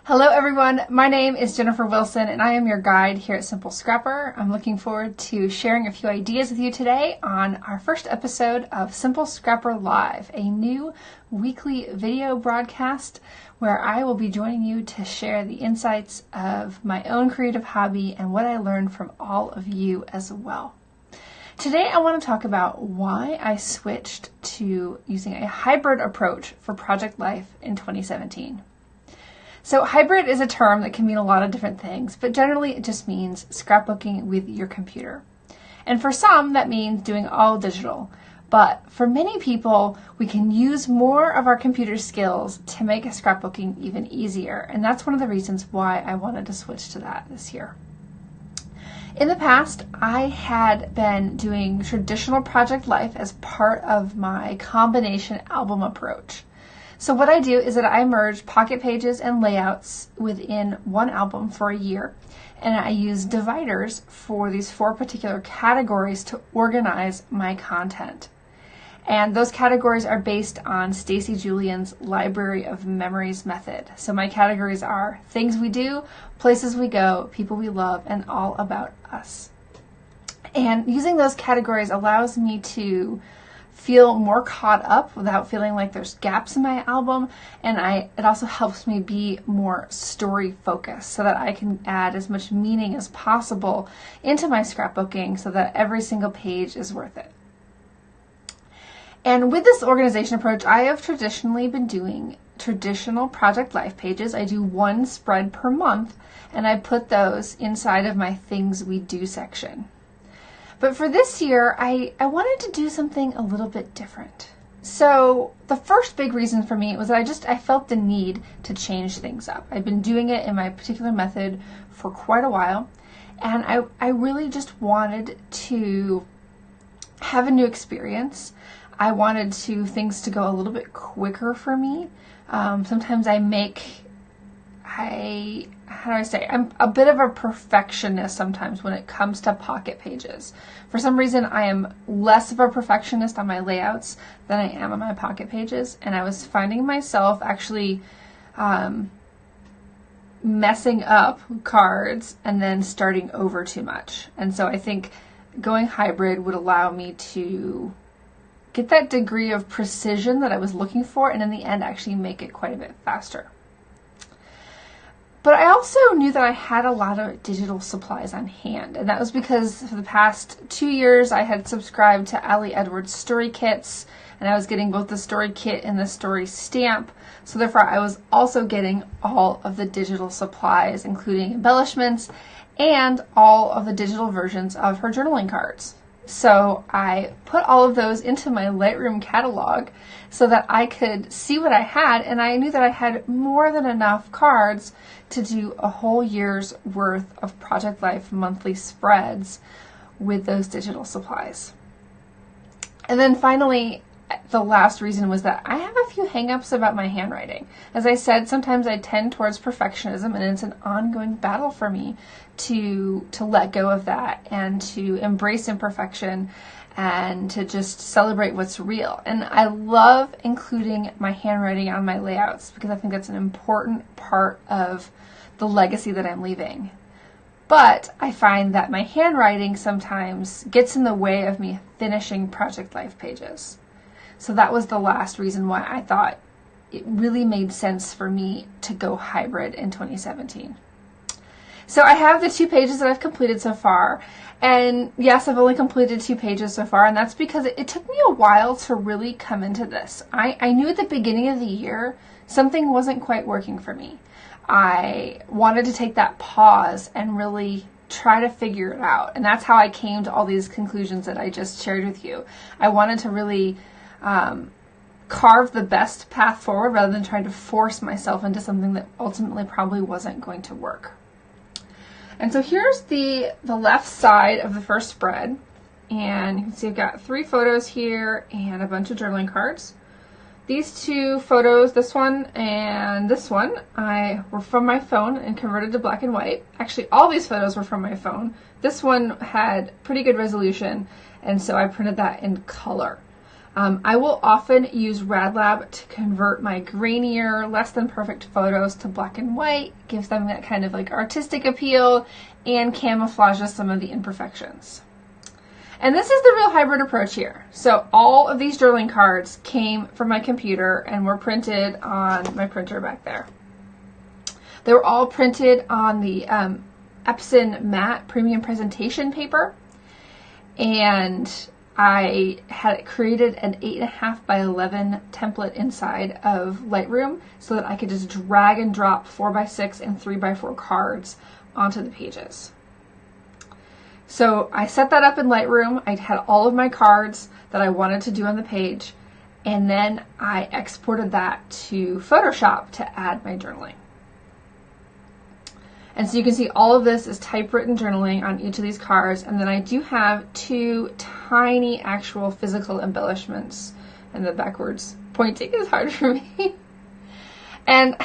Hello everyone, my name is Jennifer Wilson and I am your guide here at Simple Scrapper. I'm looking forward to sharing a few ideas with you today on our first episode of Simple Scrapper Live, a new weekly video broadcast where I will be joining you to share the insights of my own creative hobby and what I learned from all of you as well. Today I want to talk about why I switched to using a hybrid approach for project life in 2017. So hybrid is a term that can mean a lot of different things, but generally it just means scrapbooking with your computer. And for some, that means doing all digital. But for many people, we can use more of our computer skills to make scrapbooking even easier. And that's one of the reasons why I wanted to switch to that this year. In the past, I had been doing traditional project life as part of my combination album approach. So what I do is that I merge pocket pages and layouts within one album for a year, and I use dividers for these 4 particular categories to organize my content. And those categories are based on Stacy Julian's Library of Memories method. So my categories are things we do, places we go, people we love, and all about us. And using those categories allows me to feel more caught up without feeling like there's gaps in my album, and it also helps me be more story focused so that I can add as much meaning as possible into my scrapbooking so that every single page is worth it. And with this organization approach, I have traditionally been doing traditional project life pages. I do 1 spread per month, and I put those inside of my things we do section. But for this year, I wanted to do something a little bit different. So the first big reason for me was that I felt the need to change things up. I've been doing it in my particular method for quite a while, and I really just wanted to have a new experience. I wanted things to go a little bit quicker for me. Sometimes I'm a bit of a perfectionist sometimes when it comes to pocket pages. For some reason, I am less of a perfectionist on my layouts than I am on my pocket pages, and I was finding myself actually messing up cards and then starting over too much. And so I think going hybrid would allow me to get that degree of precision that I was looking for, and in the end actually make it quite a bit faster. But I also knew that I had a lot of digital supplies on hand, and that was because for the past 2 years I had subscribed to Ali Edwards story kits, and I was getting both the story kit and the story stamp, so therefore I was also getting all of the digital supplies, including embellishments and all of the digital versions of her journaling cards. So I put all of those into my Lightroom catalog so that I could see what I had, and I knew that I had more than enough cards to do a whole year's worth of Project Life monthly spreads with those digital supplies. And then finally, the last reason was that I have a few hang-ups about my handwriting. As I said, sometimes I tend towards perfectionism, and it's an ongoing battle for me to let go of that and to embrace imperfection and to just celebrate what's real. And I love including my handwriting on my layouts because I think that's an important part of the legacy that I'm leaving. But I find that my handwriting sometimes gets in the way of me finishing Project Life pages. So that was the last reason why I thought it really made sense for me to go hybrid in 2017. So I have the 2 pages that I've completed so far, and yes, I've only completed 2 pages so far, and that's because it took me a while to really come into this. I knew at the beginning of the year something wasn't quite working for me. I wanted to take that pause and really try to figure it out, and that's how I came to all these conclusions that I just shared with you. I wanted to really carve the best path forward rather than trying to force myself into something that ultimately probably wasn't going to work. And so here's the left side of the first spread, and you can see I've got 3 photos here and a bunch of journaling cards. These 2 photos, this one and this one, were from my phone and converted to black and white. Actually, all these photos were from my phone. This one had pretty good resolution, and so I printed that in color. I will often use RadLab to convert my grainier, less than perfect photos to black and white, gives them that kind of like artistic appeal, and camouflages some of the imperfections. And this is the real hybrid approach here. So all of these journaling cards came from my computer and were printed on my printer back there. They were all printed on the Epson matte premium presentation paper, and I had created an 8.5 by 11 template inside of Lightroom so that I could just drag and drop 4x6 and 3x4 cards onto the pages. So I set that up in Lightroom. I had all of my cards that I wanted to do on the page, and then I exported that to Photoshop to add my journaling. And so you can see all of this is typewritten journaling on each of these cards, and then I do have 2 tiny actual physical embellishments, and the backwards pointing is hard for me. And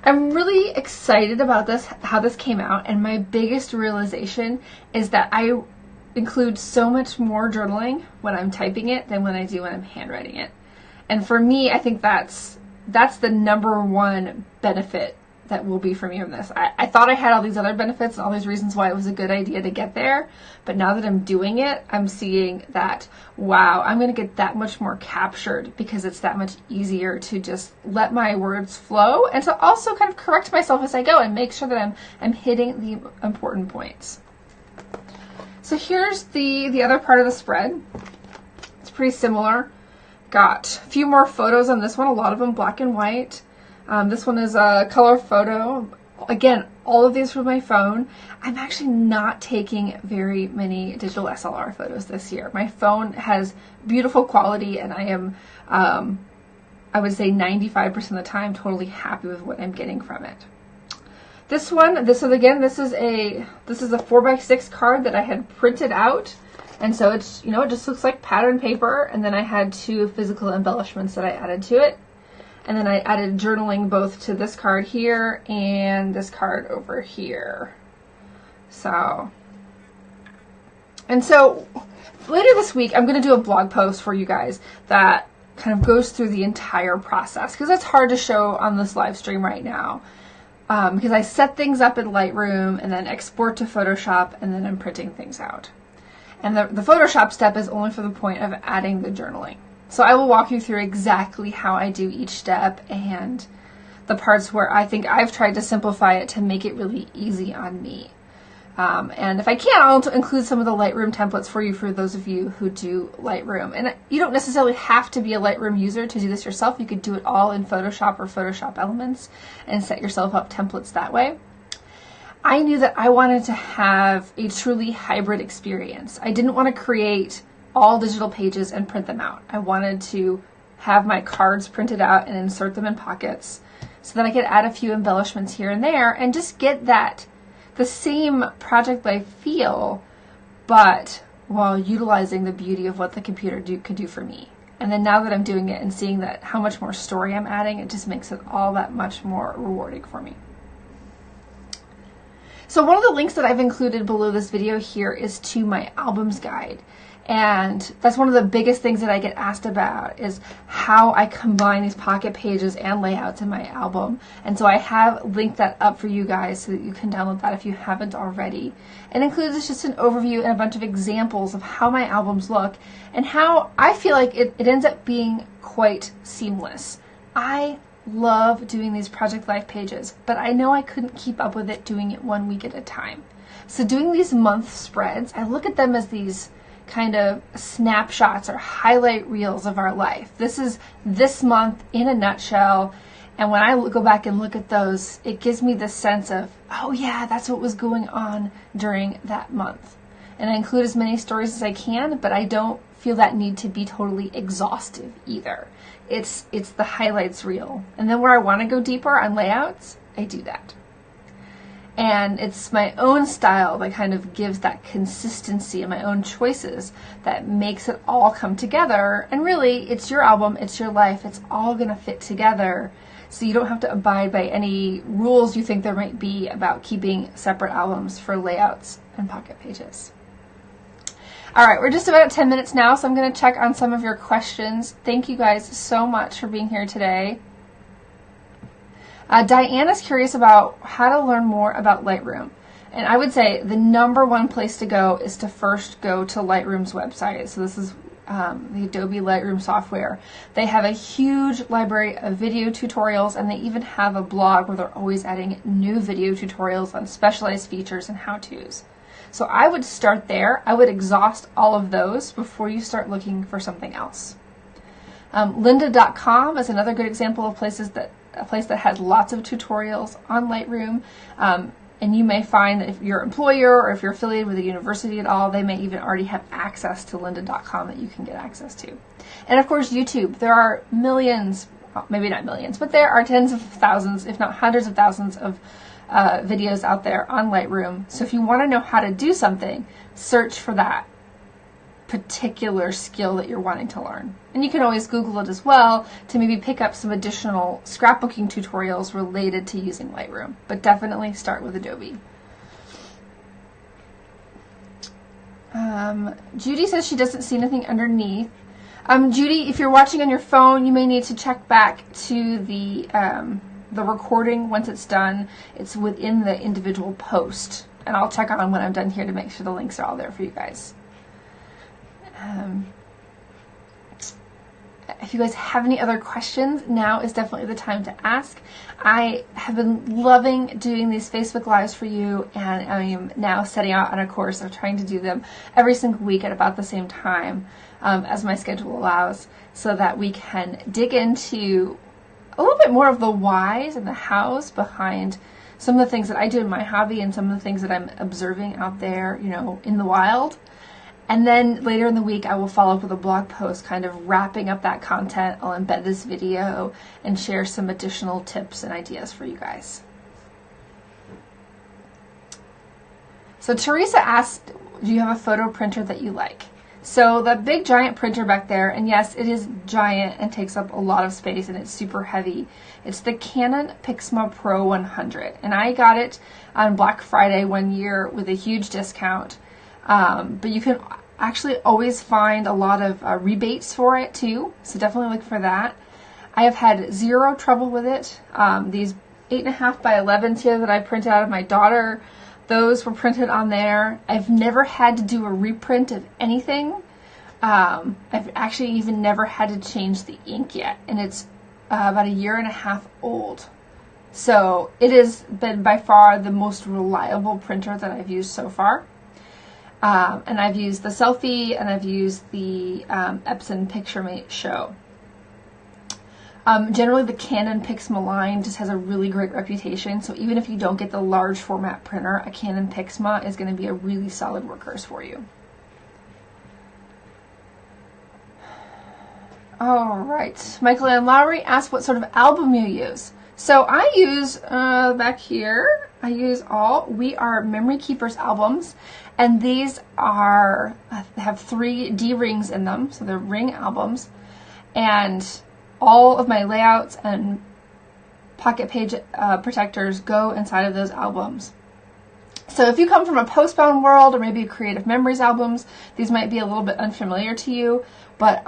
I'm really excited about this, how this came out, and my biggest realization is that I include so much more journaling when I'm typing it than when I do when I'm handwriting it. And for me, I think that's the number one benefit that will be for me from this. I thought I had all these other benefits and all these reasons why it was a good idea to get there, but now that I'm doing it, I'm seeing that, wow, I'm going to get that much more captured because it's that much easier to just let my words flow and to also kind of correct myself as I go and make sure that I'm hitting the important points. So here's the other part of the spread. It's pretty similar. Got a few more photos on this one, a lot of them black and white. This one is a color photo. Again, all of these from my phone. I'm actually not taking very many digital SLR photos this year. My phone has beautiful quality, and I am, I would say 95% of the time, totally happy with what I'm getting from it. This one, this is a 4x6 card that I had printed out, and so it's, you know, it just looks like pattern paper, and then I had 2 physical embellishments that I added to it. And then I added journaling both to this card here and this card over here. So later this week, I'm going to do a blog post for you guys that kind of goes through the entire process, because it's hard to show on this live stream right now. Because I set things up in Lightroom and then export to Photoshop, and then I'm printing things out. And the Photoshop step is only for the point of adding the journaling. So I will walk you through exactly how I do each step and the parts where I think I've tried to simplify it to make it really easy on me. And if I can, I'll include some of the Lightroom templates for you for those of you who do Lightroom. And you don't necessarily have to be a Lightroom user to do this yourself. You could do it all in Photoshop or Photoshop Elements and set yourself up templates that way. I knew that I wanted to have a truly hybrid experience. I didn't want to create all digital pages and print them out. I wanted to have my cards printed out and insert them in pockets so that I could add a few embellishments here and there and just get the same project life feel, but while utilizing the beauty of what the computer could do for me. And then now that I'm doing it and seeing that how much more story I'm adding, it just makes it all that much more rewarding for me. So one of the links that I've included below this video here is to my albums guide. And that's one of the biggest things that I get asked about is how I combine these pocket pages and layouts in my album. And so I have linked that up for you guys so that you can download that if you haven't already. It includes just an overview and a bunch of examples of how my albums look and how I feel like it ends up being quite seamless. I love doing these project life pages, but I know I couldn't keep up with it doing it 1 week at a time. So doing these month spreads, I look at them as these kind of snapshots or highlight reels of our life. This is this month in a nutshell, and when I go back and look at those, it gives me this sense of, oh yeah, that's what was going on during that month. And I include as many stories as I can, but I don't feel that need to be totally exhaustive either. It's the highlights reel. And then where I want to go deeper on layouts, I do that. And it's my own style that kind of gives that consistency and my own choices that makes it all come together. And really, it's your album, it's your life, it's all going to fit together. So you don't have to abide by any rules you think there might be about keeping separate albums for layouts and pocket pages. All right, we're just about at 10 minutes now, so I'm going to check on some of your questions. Thank you guys so much for being here today. Diana's curious about how to learn more about Lightroom. And I would say the #1 place to go is to first go to Lightroom's website. So this is the Adobe Lightroom software. They have a huge library of video tutorials, and they even have a blog where they're always adding new video tutorials on specialized features and how-tos. So I would start there. I would exhaust all of those before you start looking for something else. Lynda.com is another good example of a place that has lots of tutorials on Lightroom. And you may find that if your employer or if you're affiliated with a university at all, they may even already have access to lynda.com that you can get access to. And of course, YouTube. There are millions, well, maybe not millions, but there are tens of thousands, if not hundreds of thousands of videos out there on Lightroom. So if you want to know how to do something, search for that particular skill that you're wanting to learn. And you can always Google it as well to maybe pick up some additional scrapbooking tutorials related to using Lightroom. But definitely start with Adobe. Judy says she doesn't see anything underneath. Judy, if you're watching on your phone, you may need to check back to the recording once it's done. It's within the individual post. And I'll check on when I'm done here to make sure the links are all there for you guys. If you guys have any other questions, now is definitely the time to ask. I have been loving doing these Facebook Lives for you, and I am now setting out on a course of trying to do them every single week at about the same time as my schedule allows, so that we can dig into a little bit more of the whys and the hows behind some of the things that I do in my hobby and some of the things that I'm observing out there, you know, in the wild. And then later in the week, I will follow up with a blog post kind of wrapping up that content. I'll embed this video and share some additional tips and ideas for you guys. So Teresa asked, do you have a photo printer that you like? So the big giant printer back there, and yes, it is giant and takes up a lot of space and it's super heavy. It's the Canon PIXMA Pro 100. And I got it on Black Friday one year with a huge discount. But you can actually always find a lot of rebates for it too, so definitely look for that. I have had zero trouble with it. These 8.5 by 11s here that I printed out of my daughter, those were printed on there. I've never had to do a reprint of anything. I've actually even never had to change the ink yet, and it's about 1.5 years old. So it has been by far the most reliable printer that I've used so far. And I've used the Selfie, and I've used the Epson PictureMate Show. Generally, the Canon PIXMA line just has a really great reputation, so even if you don't get the large format printer, a Canon PIXMA is going to be a really solid workhorse for you. All right, Michael and Lowry asked what sort of album you use. So I use, back here, I use all We Are Memory Keepers albums, and these are, have 3 D rings in them, so they're ring albums, and all of my layouts and pocket page protectors go inside of those albums. So if you come from a postbound world or maybe Creative Memories albums, these might be a little bit unfamiliar to you, but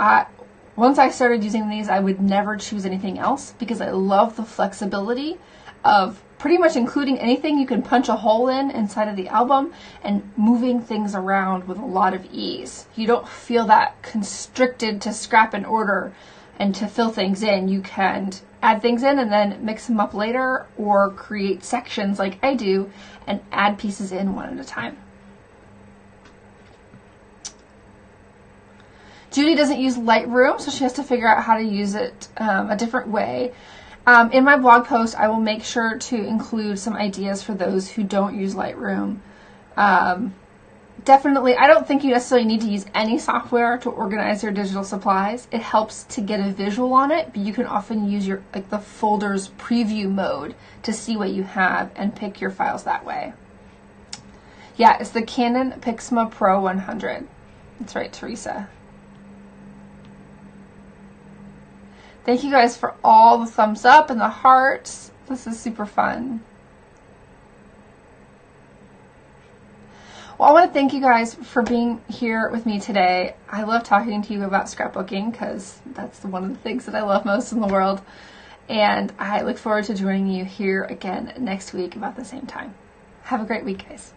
once I started using these, I would never choose anything else because I love the flexibility of pretty much including anything you can punch a hole in inside of the album and moving things around with a lot of ease. You don't feel that constricted to scrap and order and to fill things in. You can add things in and then mix them up later, or create sections like I do and add pieces in one at a time. Judy doesn't use Lightroom, so she has to figure out how to use it a different way. In my blog post, I will make sure to include some ideas for those who don't use Lightroom. Definitely, I don't think you necessarily need to use any software to organize your digital supplies. It helps to get a visual on it, but you can often use your the folders preview mode to see what you have and pick your files that way. Yeah, it's the Canon PIXMA Pro 100. That's right, Teresa. Thank you guys for all the thumbs up and the hearts. This is super fun. Well, I want to thank you guys for being here with me today. I love talking to you about scrapbooking because that's one of the things that I love most in the world. And I look forward to joining you here again next week about the same time. Have a great week, guys.